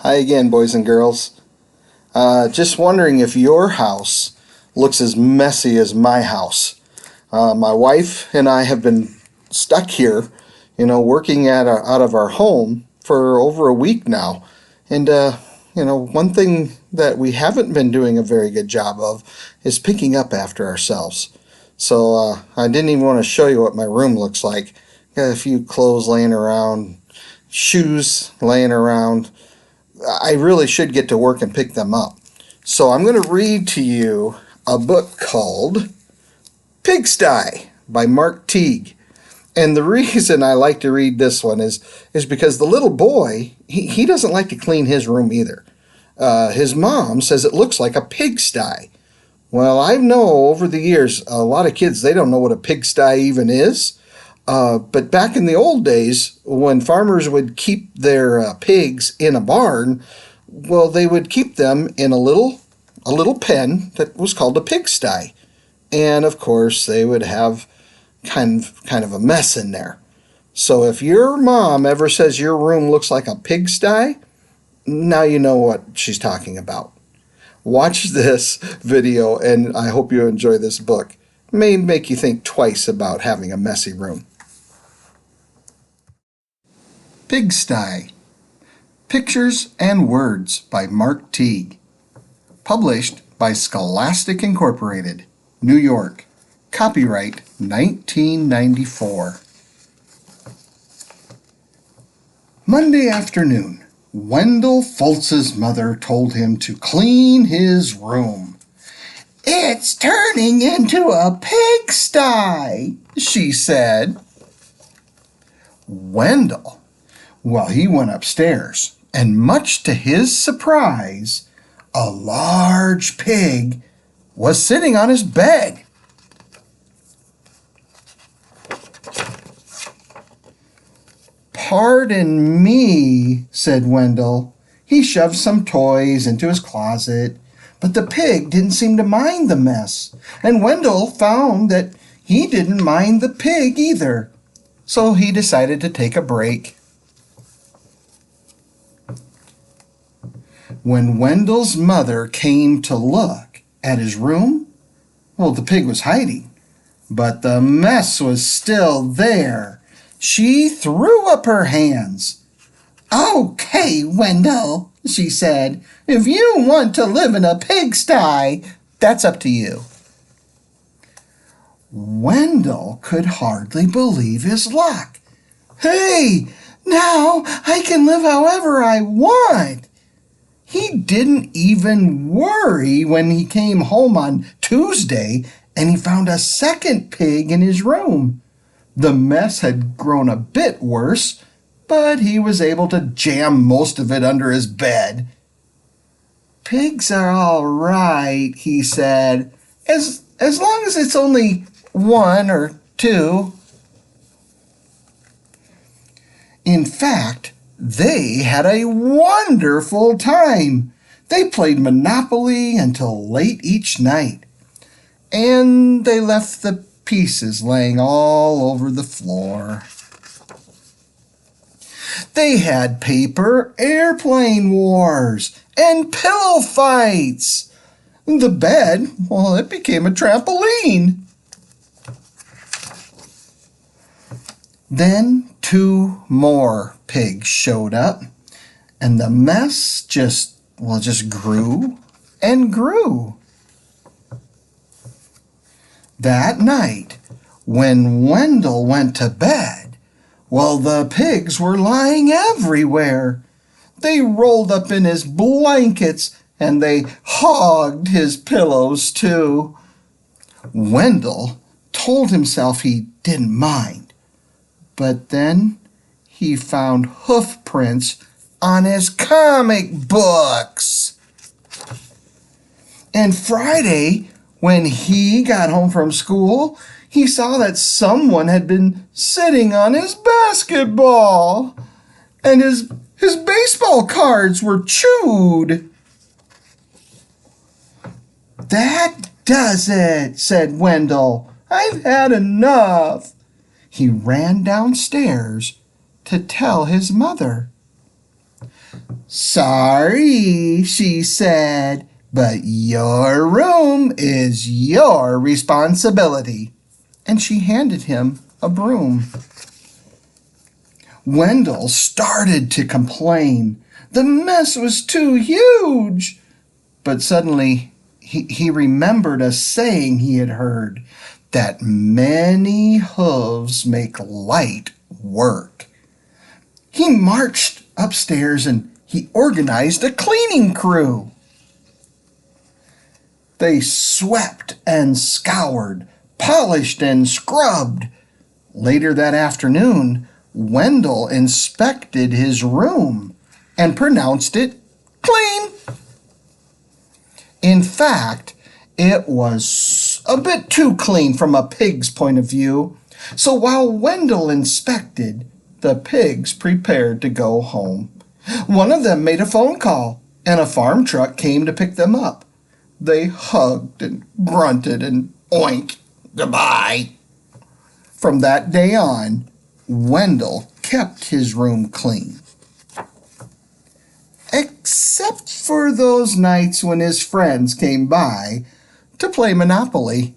Hi again, boys and girls. Just wondering if your house looks as messy as my house. My wife and I have been stuck here, working out of our home for over a week now. And, one thing that we haven't been doing a very good job of is picking up after ourselves. So I didn't even want to show you what my room looks like. Got a few clothes laying around, shoes laying around. I really should get to work and pick them up. So I'm going to read to you a book called Pigsty by Mark Teague. And the reason I like to read this one is because the little boy, he doesn't like to clean his room either. His mom says it looks like a pigsty. Well, I know over the years, a lot of kids, they don't know what a pigsty even is. But back in the old days, when farmers would keep their pigs in a barn, well, they would keep them in a little pen that was called a pigsty. And of course, they would have kind of a mess in there. So if your mom ever says your room looks like a pigsty, now you know what she's talking about. Watch this video, and I hope you enjoy this book. It may make you think twice about having a messy room. Pigsty, Pictures and Words by Mark Teague. Published by Scholastic Incorporated, New York. Copyright 1994. Monday afternoon, Wendell Foltz's mother told him to clean his room. "It's turning into a pigsty," she said. Wendell, well, he went upstairs, and much to his surprise, a large pig was sitting on his bed. "Pardon me," said Wendell. He shoved some toys into his closet, but the pig didn't seem to mind the mess, and Wendell found that he didn't mind the pig either. So he decided to take a break. When Wendell's mother came to look at his room, well, the pig was hiding, but the mess was still there. She threw up her hands. "Okay, Wendell," she said, "if you want to live in a pigsty, that's up to you." Wendell could hardly believe his luck. "Hey, now I can live however I want." He didn't even worry when he came home on Tuesday and he found a second pig in his room. The mess had grown a bit worse, but he was able to jam most of it under his bed. "Pigs are all right," he said, as long as it's only one or two." In fact, they had a wonderful time. They played Monopoly until late each night, and they left the pieces laying all over the floor. They had paper airplane wars and pillow fights. The bed, well, it became a trampoline. Then 2 more pigs showed up, and the mess just grew and grew. That night, when Wendell went to bed, well, the pigs were lying everywhere. They rolled up in his blankets, and they hogged his pillows too. Wendell told himself he didn't mind, but then he found hoof prints on his comic books. And Friday, when he got home from school, he saw that someone had been sitting on his basketball, and his baseball cards were chewed. "That does it," said Wendell. "I've had enough." He ran downstairs to tell his mother. "Sorry," she said, "but your room is your responsibility." And she handed him a broom. Wendell started to complain. The mess was too huge. But suddenly he remembered a saying he had heard, that many hooves make light work. He marched upstairs and he organized a cleaning crew. They swept and scoured, polished and scrubbed. Later that afternoon, Wendell inspected his room and pronounced it clean. In fact, it was a bit too clean from a pig's point of view. So while Wendell inspected, the pigs prepared to go home. One of them made a phone call, and a farm truck came to pick them up. They hugged and grunted and oinked goodbye. From that day on, Wendell kept his room clean. Except for those nights when his friends came by to play Monopoly.